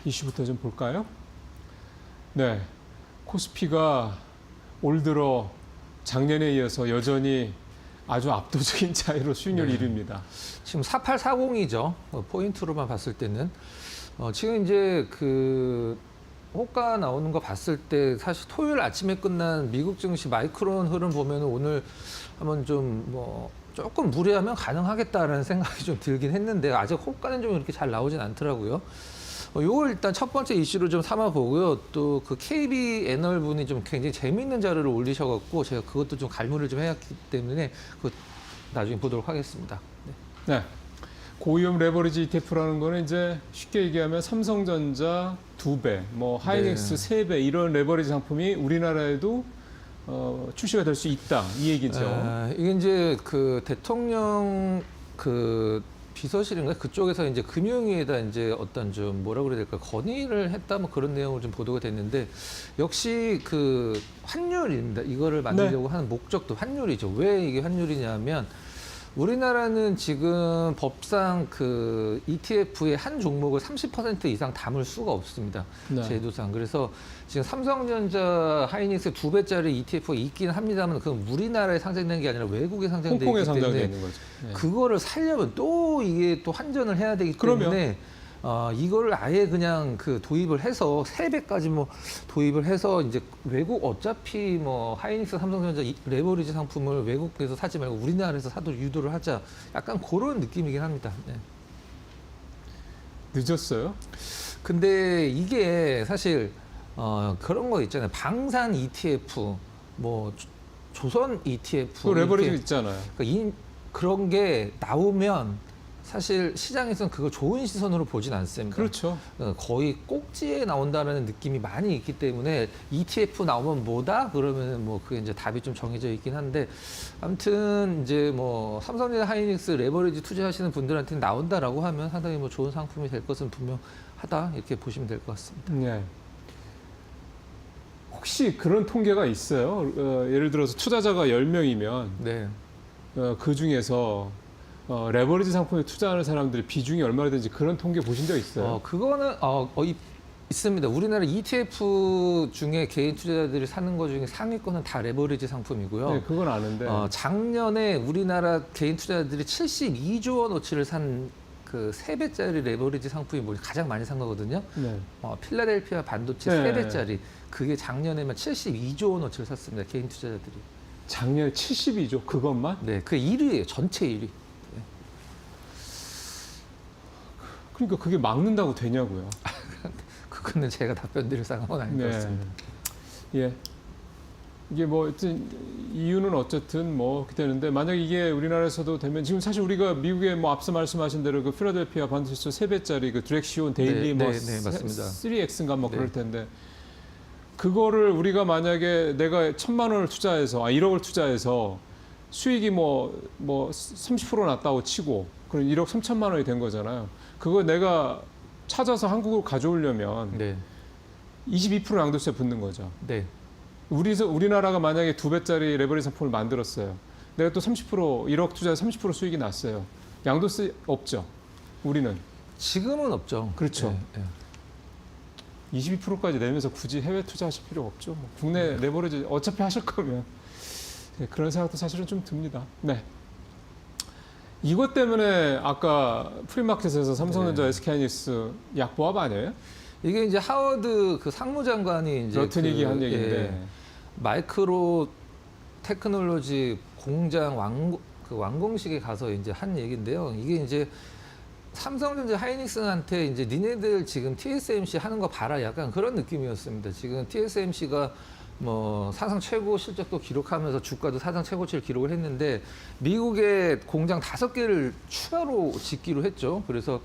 이슈부터 좀 볼까요? 네, 코스피가 올 들어 작년에 이어서 여전히 아주 압도적인 차이로 수익률 1위입니다. 지금 4840이죠. 포인트로만 봤을 때는. 지금 이제 그 호가 나오는 거 봤을 때 사실 토요일 아침에 끝난 미국 증시 마이크론 흐름 보면 오늘 한번 좀 뭐 조금 무리하면 가능하겠다라는 생각이 좀 들긴 했는데 아직 호가는 좀 이렇게 잘 나오진 않더라고요. 요걸 일단 첫 번째 이슈로 좀 삼아 보고요. 또 그 KB 애널 분이 좀 굉장히 재미있는 자료를 올리셔갖고 제가 그것도 좀 갈무리를 좀 해왔기 때문에 그 나중에 보도록 하겠습니다. 네. 고위험 레버리지 ETF라는 거는 이제 쉽게 얘기하면 삼성전자 2배, 뭐 하이닉스 3배 이런 레버리지 상품이 우리나라에도 출시가 될 수 있다 이 얘기죠. 이게 이제 그 대통령 그 비서실인가 그쪽에서 이제 금융위에다 이제 어떤 좀 뭐라 그래야 될까 건의를 했다 뭐 그런 내용으로 좀 보도가 됐는데 역시 그 환율입니다. 이거를 만들려고 하는 목적도 환율이죠. 왜 이게 환율이냐면 우리나라는 지금 법상 그 ETF의 한 종목을 30% 이상 담을 수가 없습니다. 네. 제도상. 그래서 지금 삼성전자 하이닉스 2배짜리 ETF가 있긴 합니다만 그건 우리나라에 상장된 게 아니라 외국에 상장돼 홍콩에 있기 상장돼 때문에 있는 거죠. 네. 그거를 살려면 또 이게 또 환전을 해야 되기 때문에 이거를 아예 그냥 그 도입을 해서 3배까지 뭐 도입을 해서 이제 외국 어차피 뭐 하이닉스 삼성전자 레버리지 상품을 외국에서 사지 말고 우리나라에서 사도록 유도를 하자 약간 그런 느낌이긴 합니다. 네. 늦었어요? 근데 이게 사실 그런 거 있잖아요. 방산 ETF, 뭐 조선 ETF 그 레버리지 이렇게 있잖아요. 그러니까 그런 게 나오면 사실 시장에서는 그거 좋은 시선으로 보진 않습니다. 그렇죠. 거의 꼭지에 나온다는 느낌이 많이 있기 때문에 ETF 나오면 뭐다? 그러면 뭐 그게 이제 답이 좀 정해져 있긴 한데 아무튼 이제 뭐 삼성전자 하이닉스 레버리지 투자하시는 분들한테는 나온다라고 하면 상당히 뭐 좋은 상품이 될 것은 분명하다 이렇게 보시면 될 것 같습니다. 네. 혹시 그런 통계가 있어요? 예를 들어서 투자자가 10명이면 네. 그 중에서 레버리지 상품에 투자하는 사람들의 비중이 얼마나 되는지 그런 통계 보신 적 있어요? 그거는 있습니다. 우리나라 ETF 중에 개인 투자자들이 사는 것 중에 상위권은 다 레버리지 상품이고요. 네, 그건 아는데. 작년에 우리나라 개인 투자자들이 72조 원어치를 산 그 3배짜리 레버리지 상품이 가장 많이 산 거거든요. 네. 필라델피아 반도체 네. 3배짜리 그게 작년에만 72조 원어치를 샀습니다. 개인 투자자들이. 작년에 72조 그것만? 네, 그 1위예요. 전체 1위. 그러니까 그게 막는다고 되냐고요. 그거는 제가 답변 드릴 상황은 아닌 것 같습니다. 예. 이게 뭐 어쨌든 이유는 어쨌든 뭐 그렇게 되는데 만약 이게 우리나라에서도 되면 지금 사실 우리가 미국에 뭐 앞서 말씀하신 대로 그 필라델피아 반도체 3배짜리 그 드렉시온 데일리 뭐 맞습니다. 3X인가 뭐 그럴 텐데 그거를 우리가 만약에 내가 1,000만 원을 투자해서 1억을 투자해서 수익이 뭐 30% 났다고 치고 그럼 1억 3천만 원이 된 거잖아요. 그거 내가 찾아서 한국으로 가져오려면 22% 양도세 붙는 거죠. 네. 우리나라가 만약에 2배짜리 레버리지 상품을 만들었어요. 내가 또 30% 1억 투자해서 30% 수익이 났어요. 양도세 없죠. 우리는. 지금은 없죠. 그렇죠. 네. 22%까지 내면서 굳이 해외 투자하실 필요 없죠. 뭐 국내 레버리지 어차피 하실 거면. 네, 그런 생각도 사실은 좀 듭니다. 네. 이것 때문에 아까 프리마켓에서 삼성전자 SK하이닉스 약보합 아니에요? 이게 이제 하워드 그 상무장관이 이제 러트닉이 한 얘기인데 마이크로 테크놀로지 공장 완공식에 가서 이제 한 얘기인데요. 이게 이제 삼성전자 하이닉스한테 이제 니네들 지금 TSMC 하는 거 봐라 약간 그런 느낌이었습니다. 지금 TSMC가 뭐 사상 최고 실적도 기록하면서 주가도 사상 최고치를 기록을 했는데 미국에 공장 5개를 추가로 짓기로 했죠. 그래서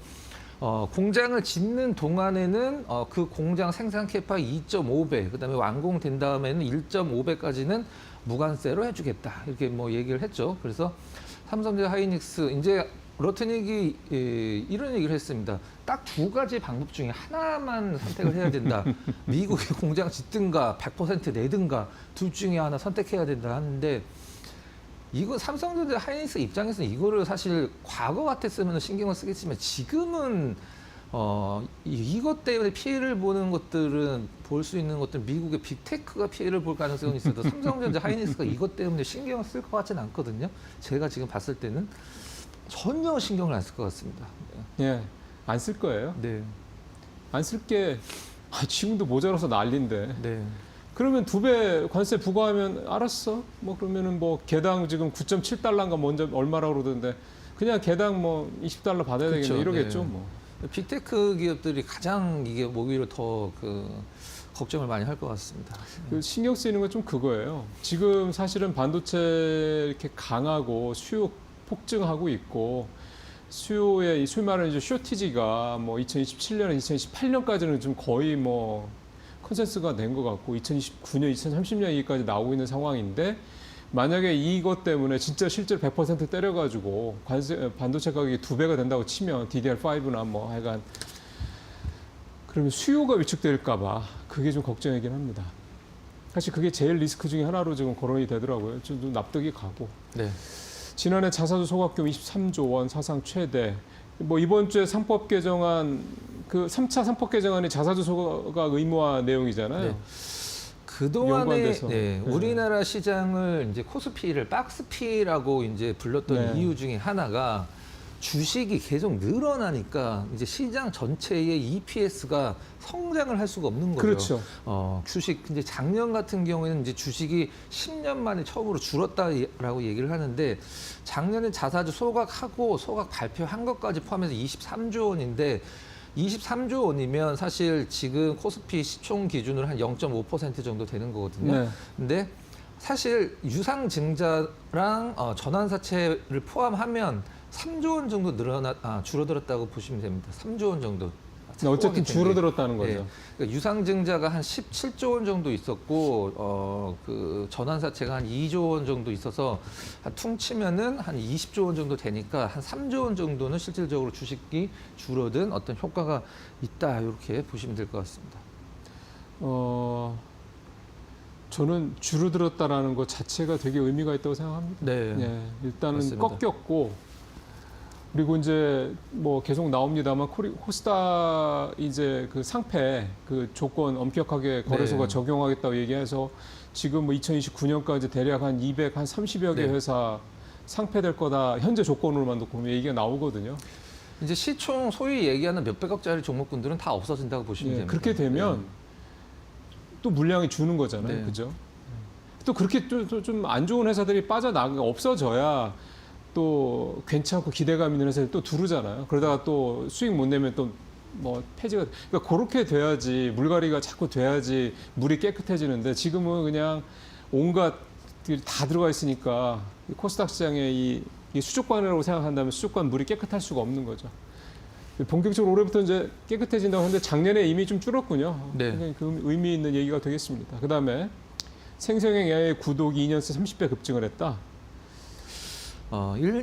공장을 짓는 동안에는 그 공장 생산 캐파 2.5배, 그다음에 완공된 다음에는 1.5배까지는 무관세로 해주겠다 이렇게 뭐 얘기를 했죠. 그래서 삼성전자 하이닉스 이제 러트닉이 이런 얘기를 했습니다. 딱 2가지 방법 중에 하나만 선택을 해야 된다. 미국에 공장 짓든가 100% 내든가 둘 중에 하나 선택해야 된다 하는데 이거 삼성전자 하이닉스 입장에서는 이거를 사실 과거 같았으면 신경을 쓰겠지만 지금은 이것 때문에 피해를 보는 것들은 볼 수 있는 것들 미국의 빅테크가 피해를 볼 가능성은 있어도 삼성전자, 하이닉스가 이것 때문에 신경을 쓸 것 같지는 않거든요. 제가 지금 봤을 때는 전혀 신경을 안 쓸 것 같습니다. 예, 안 쓸 거예요. 네, 안 쓸 게 지금도 모자라서 난리인데. 네, 그러면 2배 관세 부과하면 알았어. 뭐 그러면은 뭐 개당 지금 9.7달러인가 먼저 얼마라고 그러던데 그냥 개당 뭐 20달러 받아야 그렇죠. 되겠네 이러겠죠 네. 뭐. 빅테크 기업들이 가장 이게 오히려 더 그 걱정을 많이 할 것 같습니다. 그 신경 쓰이는 건 좀 그거예요. 지금 사실은 반도체 이렇게 강하고 수요 폭증하고 있고 수요의 소위 말하는 이제 쇼티지가 뭐 2027년, 2028년까지는 좀 거의 뭐 컨센서스가 된 것 같고 2029년, 2030년 얘기까지 나오고 있는 상황인데 만약에 이것 때문에 진짜 실제로 100% 때려가지고 반도체 가격이 2배가 된다고 치면 DDR5나 뭐 하여간 그러면 수요가 위축될까봐 그게 좀 걱정이긴 합니다. 사실 그게 제일 리스크 중에 하나로 지금 거론이 되더라고요. 좀 납득이 가고. 네, 지난해 자사주 소각금 23조 원 사상 최대. 뭐 이번 주에 3법 개정안 그 3차 3법 개정안이 자사주 소각 의무화 내용이잖아요. 네. 그동안에 연관돼서. 네, 네. 우리나라 시장을 이제 코스피를 박스피라고 이제 불렀던 네. 이유 중에 하나가 주식이 계속 늘어나니까 이제 시장 전체의 EPS가 성장을 할 수가 없는 거죠. 그렇죠. 주식 이제 작년 같은 경우에는 이제 주식이 10년 만에 처음으로 줄었다라고 얘기를 하는데 작년에 자사주 소각하고 소각 발표한 것까지 포함해서 23조 원인데 23조 원이면 사실 지금 코스피 시총 기준으로 한 0.5% 정도 되는 거거든요. 네. 근데 사실 유상증자랑 전환사채를 포함하면 3조 원 정도 줄어들었다고 보시면 됩니다. 3조 원 정도. 어쨌든 줄어들었다는 거죠. 네. 그러니까 유상증자가 한 17조 원 정도 있었고 그 전환사채가 한 2조 원 정도 있어서 한 퉁치면은 한 20조 원 정도 되니까 한 3조 원 정도는 실질적으로 주식이 줄어든 어떤 효과가 있다 이렇게 보시면 될 것 같습니다. 저는 줄어들었다라는 것 자체가 되게 의미가 있다고 생각합니다. 네, 예, 일단은 맞습니다. 꺾였고 그리고 이제 뭐 계속 나옵니다만 코스닥 이제 그 상패 그 조건 엄격하게 거래소가 네. 적용하겠다고 얘기해서 지금 뭐 2029년까지 대략 한 230여 개 네. 회사 상패될 거다 현재 조건으로만 놓고 얘기가 나오거든요. 이제 시총 소위 얘기하는 몇백억짜리 종목군들은 다 없어진다고 보시면 예, 됩니다. 그렇게 되면 또 물량이 주는 거잖아요. 네. 그죠? 또 그렇게 좀 안 좋은 회사들이 빠져나가 없어져야 또 괜찮고 기대감 있는 회사들이 또 두르잖아요. 그러다가 또 수익 못 내면 또 뭐 폐지가 그러니까 그렇게 돼야지 물갈이가 자꾸 돼야지 물이 깨끗해지는데 지금은 그냥 온갖 다 들어가 있으니까 코스닥 시장의 이 수족관이라고 생각한다면 수족관 물이 깨끗할 수가 없는 거죠. 본격적으로 올해부터 이제 깨끗해진다고 하는데 작년에 이미 좀 줄었군요. 네. 굉장히 그 의미 있는 얘기가 되겠습니다. 그 다음에 생성형 AI 구독이 2년 새 30배 급증을 했다.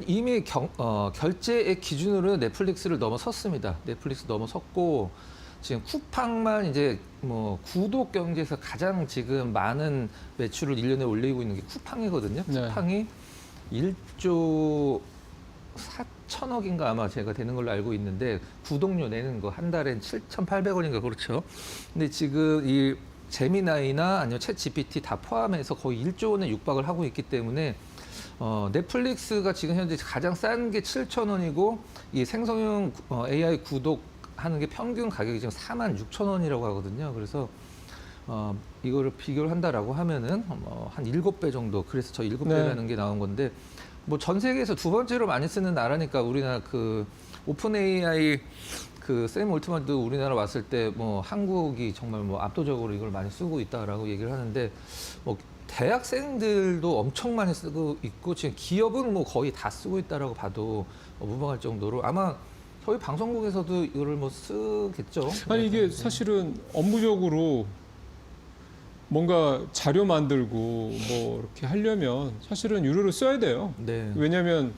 이미 결제액 기준으로 넷플릭스를 넘어섰습니다. 넷플릭스 넘어섰고 지금 쿠팡만 이제 뭐 구독 경제에서 가장 지금 많은 매출을 1년에 올리고 있는 게 쿠팡이거든요. 네. 쿠팡이 1조 4천억인가 아마 제가 되는 걸로 알고 있는데 구독료 내는 거 한 달엔 7,800원인가 그렇죠. 근데 지금 이 제미나이나 아니면 챗 GPT 다 포함해서 거의 1조 원에 육박을 하고 있기 때문에 넷플릭스가 지금 현재 가장 싼 게 7,000원이고 이 생성형 AI 구독하는 게 평균 가격이 지금 46,000원이라고 하거든요. 그래서 이거를 비교를 한다라고 하면은 한 7배 정도. 그래서 저 7배라는 게 나온 건데 뭐 전 세계에서 두 번째로 많이 쓰는 나라니까 우리나라 그 오픈 AI 그 샘 올트만도 우리나라 왔을 때 뭐 한국이 정말 뭐 압도적으로 이걸 많이 쓰고 있다라고 얘기를 하는데 뭐 대학생들도 엄청 많이 쓰고 있고 지금 기업은 뭐 거의 다 쓰고 있다라고 봐도 무방할 정도로 아마 저희 방송국에서도 이거를 뭐 쓰겠죠. 아니 이게 사실은 업무적으로 뭔가 자료 만들고 뭐 이렇게 하려면 사실은 유료를 써야 돼요. 네. 왜냐하면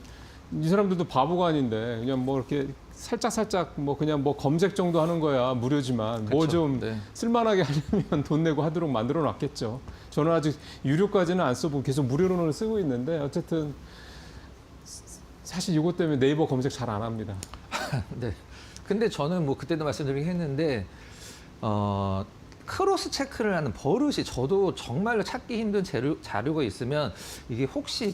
이 사람들도 바보가 아닌데 그냥 뭐 이렇게 살짝 뭐 그냥 뭐 검색 정도 하는 거야 무료지만 뭐 좀 네. 쓸만하게 하려면 돈 내고 하도록 만들어 놨겠죠. 저는 아직 유료까지는 안 써보고 계속 무료로는 쓰고 있는데 어쨌든 사실 이것 때문에 네이버 검색 잘 안 합니다. 네. 근데 저는 뭐 그때도 말씀드리긴 했는데 크로스 체크를 하는 버릇이 저도 정말로 찾기 힘든 자료가 있으면 이게 혹시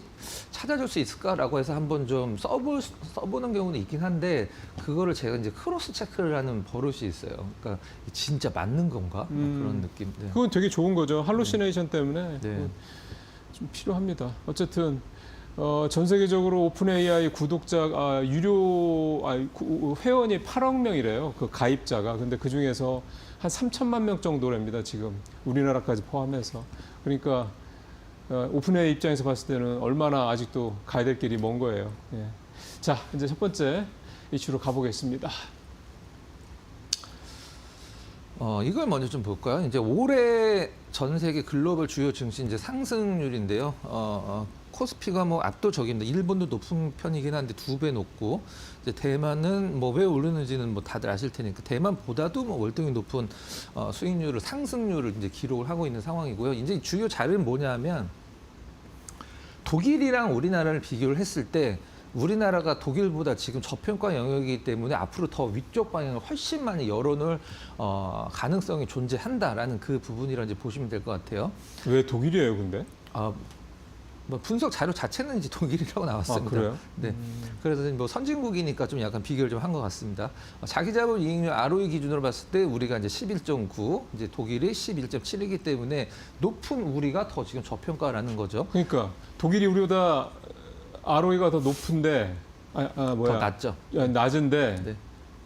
찾아줄 수 있을까라고 해서 한번 좀 써보는 경우는 있긴 한데 그거를 제가 이제 크로스 체크를 하는 버릇이 있어요. 그러니까 진짜 맞는 건가 뭐 그런 느낌. 네. 그건 되게 좋은 거죠. 할루시네이션 때문에 네. 좀 필요합니다. 어쨌든 전 세계적으로 오픈 AI 구독자 유료 회원이 8억 명이래요. 그 가입자가. 근데 그 중에서 한 3천만 명 정도랍니다. 지금 우리나라까지 포함해서. 그러니까 오픈 AI 입장에서 봤을 때는 얼마나 아직도 가야 될 길이 먼 거예요. 예. 자, 이제 첫 번째 이슈로 가보겠습니다. 이걸 먼저 좀 볼까요? 이제 올해 전 세계 글로벌 주요 증시 이제 상승률인데요. 코스피가 뭐 압도적입니다. 일본도 높은 편이긴 한데 2배 높고 이제 대만은 뭐 왜 오르는지는 뭐 다들 아실 테니까 대만보다도 뭐 월등히 높은 수익률을 상승률을 이제 기록을 하고 있는 상황이고요. 이제 주요 자료는 뭐냐면 독일이랑 우리나라를 비교를 했을 때 우리나라가 독일보다 지금 저평가 영역이기 때문에 앞으로 더 위쪽 방향을 훨씬 많이 열어놓을 가능성이 존재한다라는 그 부분이라 이제 보시면 될 것 같아요. 왜 독일이에요, 근데? 뭐 분석 자료 자체는 이제 독일이라고 나왔습니다. 그래요? 네. 그래서 뭐 선진국이니까 좀 약간 비교를 좀 한 것 같습니다. 자기 자본 이익률 ROE 기준으로 봤을 때 우리가 이제 11.9, 이제 독일이 11.7이기 때문에 높은 우리가 더 지금 저평가라는 거죠. 그러니까 독일이 우리보다 ROE가 더 높은데 더 낮죠. 낮은데 네.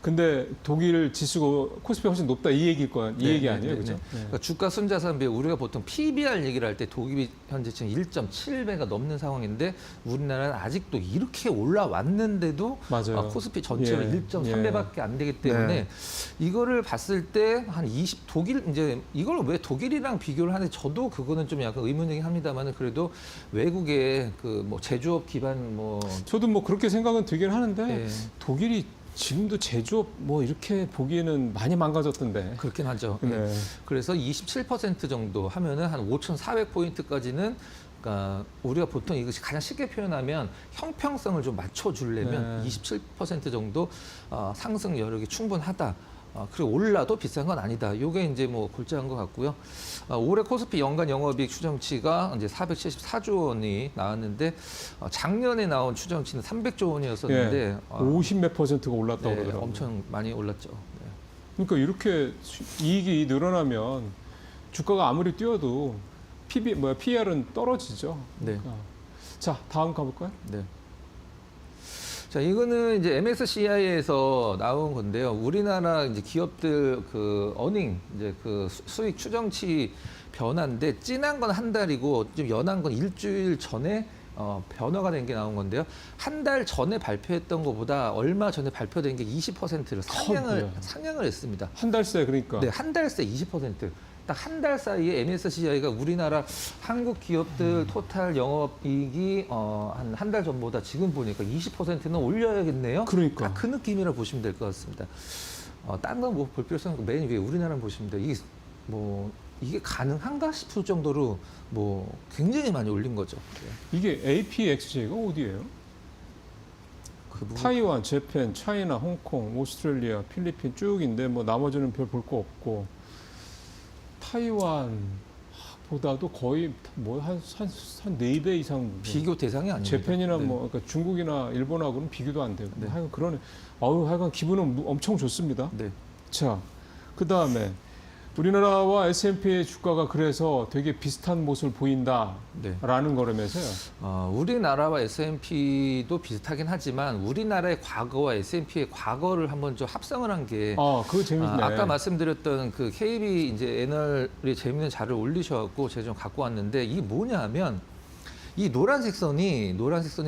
근데 독일 지수가 코스피가 훨씬 높다 이 얘기일 거야. 이 얘기 아니에요, 그죠? 그러니까 주가 순자산 비율 우리가 보통 PBR 얘기를 할 때 독일이 현재 지금 1.7배가 넘는 상황인데 우리나라는 아직도 이렇게 올라왔는데도 맞아요. 코스피 전체로 예. 1.3배밖에 안 되기 때문에 네. 이거를 봤을 때 한 20 독일 이제 이걸 왜 독일이랑 비교를 하는지 저도 그거는 좀 약간 의문이긴 합니다만은 그래도 외국의 그 뭐 제조업 기반 뭐 저도 뭐 그렇게 생각은 들긴 하는데 예. 독일이 지금도 제조업 뭐 이렇게 보기에는 많이 망가졌던데. 그렇긴 하죠. 예. 네. 그래서 27% 정도 하면은 한 5,400포인트까지는 그러니까 우리가 보통 이것이 가장 쉽게 표현하면 형평성을 좀 맞춰주려면 네. 27% 정도 상승 여력이 충분하다. 그리고 올라도 비싼 건 아니다. 이게 이제 뭐 골자한 것 같고요. 올해 코스피 연간 영업이익 추정치가 이제 474조 원이 나왔는데 작년에 나온 추정치는 300조 원이었었는데 50몇 %가 올랐다고 네, 그러더라고요. 엄청 많이 올랐죠. 네. 그러니까 이렇게 이익이 늘어나면 주가가 아무리 뛰어도 PER은 떨어지죠. 네. 자, 다음 가볼까요? 네. 자, 이거는 이제 MSCI에서 나온 건데요. 우리나라 이제 기업들 그 어닝 이제 그 수익 추정치 변화인데 진한 건 한 달이고 좀 연한 건 일주일 전에 변화가 된 게 나온 건데요. 한 달 전에 발표했던 것보다 얼마 전에 발표된 게 20%를 상향을 했습니다. 한 달 새 그러니까. 네, 한 달 새 20%. 딱 한 달 사이에 MSCI가 우리나라 한국 기업들 토탈 영업이익이 한 달 전보다 지금 보니까 20%는 올려야겠네요. 그러니까. 딱 그 느낌이라 보시면 될 것 같습니다. 딴 건 뭐 볼 필요성 없고 맨 위에 우리나라는 보시면 돼요. 이게 가능한가 싶을 정도로 뭐 굉장히 많이 올린 거죠. 네. 이게 APXJ가 어디예요? 그 부분- 타이완, 재팬, 차이나, 홍콩, 오스트레일리아, 필리핀 쭉인데 뭐 나머지는 별 볼 거 없고 타이완보다도 거의 뭐 한 4배 이상 비교 대상이 아닙니다. 재팬이나 네. 뭐 그러니까 중국이나 일본하고는 비교도 안 되고 네. 하여간 그러네. 하여간 기분은 엄청 좋습니다. 네. 자, 그다음에 우리나라와 S&P의 주가가 그래서 되게 비슷한 모습을 보인다라는 네. 거라면서요. 우리나라와 S&P도 비슷하긴 하지만 우리나라의 과거와 S&P의 과거를 한번 좀 합성을 한 게 그거 재밌네. 아까 말씀드렸던 그 KB 이제 애널이 재밌는 자료를 올리셔갖고 제가 좀 갖고 왔는데 이게 뭐냐면 이 노란색 선이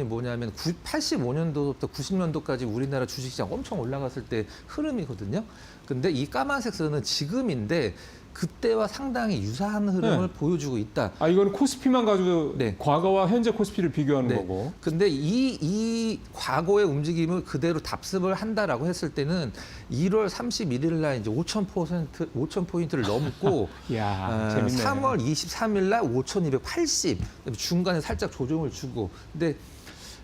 뭐냐면 85년도부터 90년도까지 우리나라 주식시장 엄청 올라갔을 때 흐름이거든요. 근데 이 까만색 선은 지금인데 그때와 상당히 유사한 흐름을 네. 보여주고 있다. 이거는 코스피만 가지고 네. 과거와 현재 코스피를 비교하는 네. 거고. 근데 이 과거의 움직임을 그대로 답습을 한다라고 했을 때는 1월 31일 날 이제 5,000포인트를 넘고 야, 재밌네. 3월 23일 날 5,280. 중간에 살짝 조정을 주고. 근데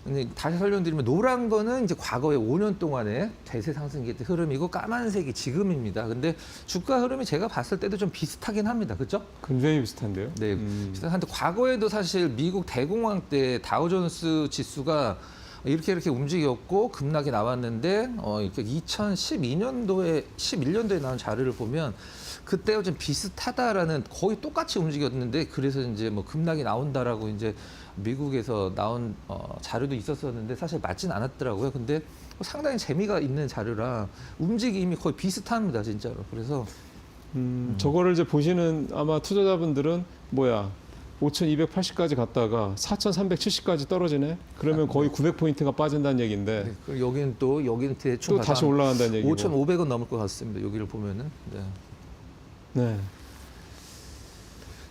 근데 다시 설명드리면 노란 거는 이제 과거의 5년 동안의 대세 상승기 흐름이고 까만색이 지금입니다. 근데 주가 흐름이 제가 봤을 때도 좀 비슷하긴 합니다. 그렇죠? 굉장히 비슷한데요. 네. 비슷한데 과거에도 사실 미국 대공황 때 다우존스 지수가 이렇게 움직였고 급락이 나왔는데 이렇게 2012년도에 11년도에 나온 자료를 보면 그때와 좀 비슷하다라는 거의 똑같이 움직였는데 그래서 이제 뭐 급락이 나온다라고 이제 미국에서 나온 자료도 있었었는데 사실 맞진 않았더라고요. 근데 상당히 재미가 있는 자료라 움직임이 거의 비슷합니다, 진짜로. 그래서 저거를 이제 보시는 아마 투자자분들은 뭐야 5,280까지 갔다가 4,370까지 떨어지네. 그러면 거의 900포인트가 빠진다는 얘기인데 네, 그리고 여기는 대충 또 다시 올라간다는 얘기고. 5,500원 넘을 것 같습니다. 여기를 보면은. 네. 네.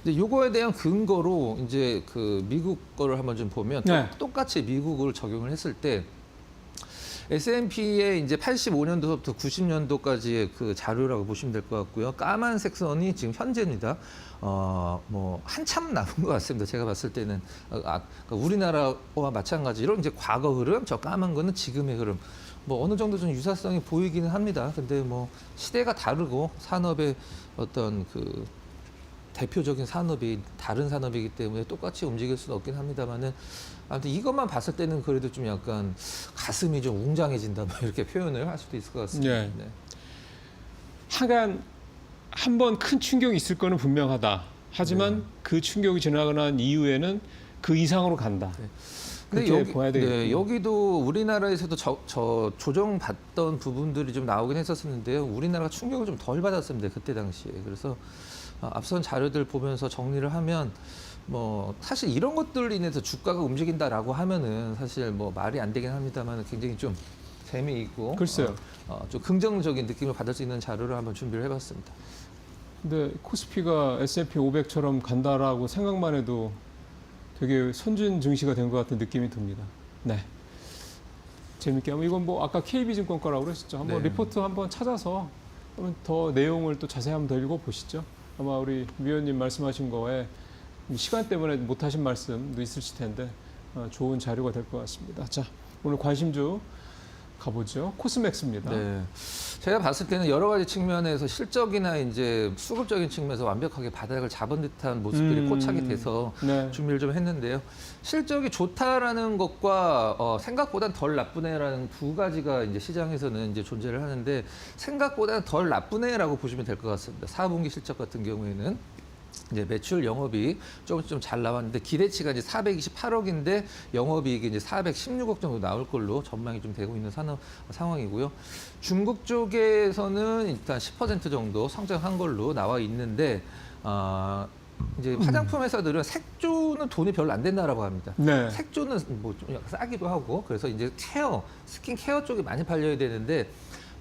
이제 요거에 대한 근거로 이제 그 미국 거를 한번 좀 보면 네. 똑같이 미국을 적용을 했을 때 S&P의 이제 85년도부터 90년도까지의 그 자료라고 보시면 될 것 같고요. 까만색 선이 지금 현재입니다. 뭐 한참 남은 것 같습니다. 제가 봤을 때는 그러니까 우리나라와 마찬가지로 이제 과거 흐름, 저 까만 거는 지금의 흐름. 뭐 어느 정도 좀 유사성이 보이기는 합니다. 근데 뭐 시대가 다르고 산업의 어떤 그 대표적인 산업이 다른 산업이기 때문에 똑같이 움직일 수는 없긴 합니다만은 아무튼 이것만 봤을 때는 그래도 좀 약간 가슴이 좀 웅장해진다 뭐 이렇게 표현을 할 수도 있을 것 같습니다. 네. 네. 하간 한 번 큰 충격이 있을 거는 분명하다. 하지만 네. 그 충격이 지나고 난 이후에는 그 이상으로 간다. 네. 그렇게 봐야 되겠군요. 네, 여기도 우리나라에서도 저 조정받던 부분들이 좀 나오긴 했었는데요. 우리나라가 충격을 좀 덜 받았습니다. 그때 당시에. 그래서 앞선 자료들 보면서 정리를 하면 뭐 사실 이런 것들로 인해서 주가가 움직인다라고 하면은 사실 뭐 말이 안 되긴 합니다만 굉장히 좀 재미있고 글쎄요. 좀 긍정적인 느낌을 받을 수 있는 자료를 한번 준비를 해봤습니다. 근데 코스피가 S&P 500처럼 간다라고 생각만 해도 되게 선진 증시가 된 것 같은 느낌이 듭니다. 네. 재밌게 하면 이건 뭐 아까 KB증권 거라고 그랬었죠. 한번 네. 리포트 한번 찾아서 한번 더 내용을 또 자세히 한번 더 읽어보시죠. 아마 우리 위원님 말씀하신 거에 시간 때문에 못하신 말씀도 있으실 텐데 좋은 자료가 될 것 같습니다. 자, 오늘 관심주 가보죠. 코스맥스입니다. 네. 제가 봤을 때는 여러 가지 측면에서 실적이나 이제 수급적인 측면에서 완벽하게 바닥을 잡은 듯한 모습들이 포착이 돼서 네. 준비를 좀 했는데요. 실적이 좋다라는 것과 생각보다 덜 나쁘네라는 두 가지가 이제 시장에서는 이제 존재를 하는데 생각보다 덜 나쁘네라고 보시면 될 것 같습니다. 4분기 실적 같은 경우에는 이제 매출 영업이익 조금씩 좀 잘 나왔는데 기대치가 이제 428억인데 영업이익이 이제 416억 정도 나올 걸로 전망이 좀 되고 있는 상황이고요. 중국 쪽에서는 일단 10% 정도 성장한 걸로 나와 있는데 이제 화장품 회사들은 색조는 돈이 별로 안 된다라고 합니다. 네. 색조는 뭐 좀 약간 싸기도 하고 그래서 이제 스킨 케어 쪽이 많이 팔려야 되는데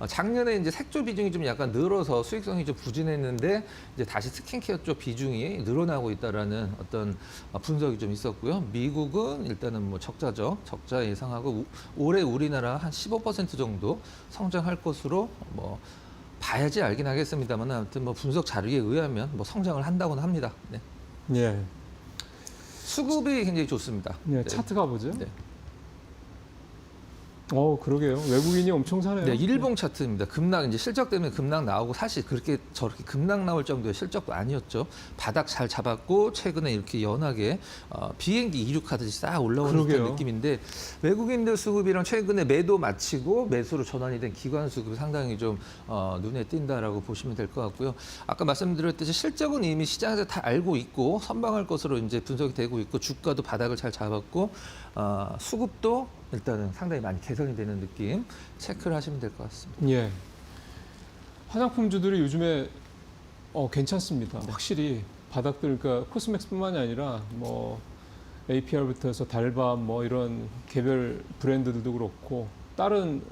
작년에 이제 색조 비중이 좀 약간 늘어서 수익성이 좀 부진했는데 이제 다시 스킨케어 쪽 비중이 늘어나고 있다라는 어떤 분석이 좀 있었고요. 미국은 일단은 뭐 적자죠. 적자 예상하고 올해 우리나라 한 15% 정도 성장할 것으로 뭐 봐야지 알긴 하겠습니다만 아무튼 뭐 분석 자료에 의하면 뭐 성장을 한다고는 합니다. 네. 예. 수급이 굉장히 좋습니다. 네, 차트 가보죠. 네. 그러게요. 외국인이 엄청 사네요. 네, 일봉 차트입니다. 급락 이제 실적 때문에 급락 나오고 사실 그렇게 저렇게 급락 나올 정도의 실적도 아니었죠. 바닥 잘 잡았고 최근에 이렇게 연하게 비행기 이륙하듯이 싹 올라오는 듯한 그러게요. 느낌인데 외국인들 수급이랑 최근에 매도 마치고 매수로 전환이 된 기관 수급이 상당히 좀 눈에 띈다라고 보시면 될 것 같고요. 아까 말씀드렸듯이 실적은 이미 시장에서 다 알고 있고 선방할 것으로 이제 분석이 되고 있고 주가도 바닥을 잘 잡았고 수급도 일단은 상당히 많이 개선이 되는 느낌 체크를 하시면 될 것 같습니다. 예. 화장품주들이 요즘에 괜찮습니다. 네. 확실히 바닥들, 그러니까 코스맥스뿐만이 아니라 뭐 APR부터 해서 달밤 뭐 이런 개별 브랜드들도 그렇고 다른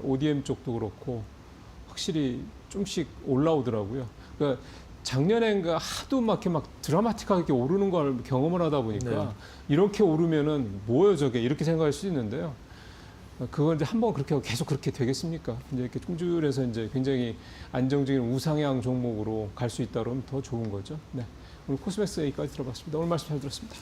ODM 쪽도 그렇고 확실히 좀씩 올라오더라고요. 그러니까 작년엔가 하도 막 이렇게 막 드라마틱하게 오르는 걸 경험을 하다 보니까 네. 이렇게 오르면은 뭐예요 저게 이렇게 생각할 수 있는데요. 그걸 이제 한번 그렇게 하고 계속 그렇게 되겠습니까? 이제 이렇게 뚱줄해서 이제 굉장히 안정적인 우상향 종목으로 갈 수 있다 그러면 더 좋은 거죠. 네. 오늘 코스맥스 여기까지 들어봤습니다. 오늘 말씀 잘 들었습니다.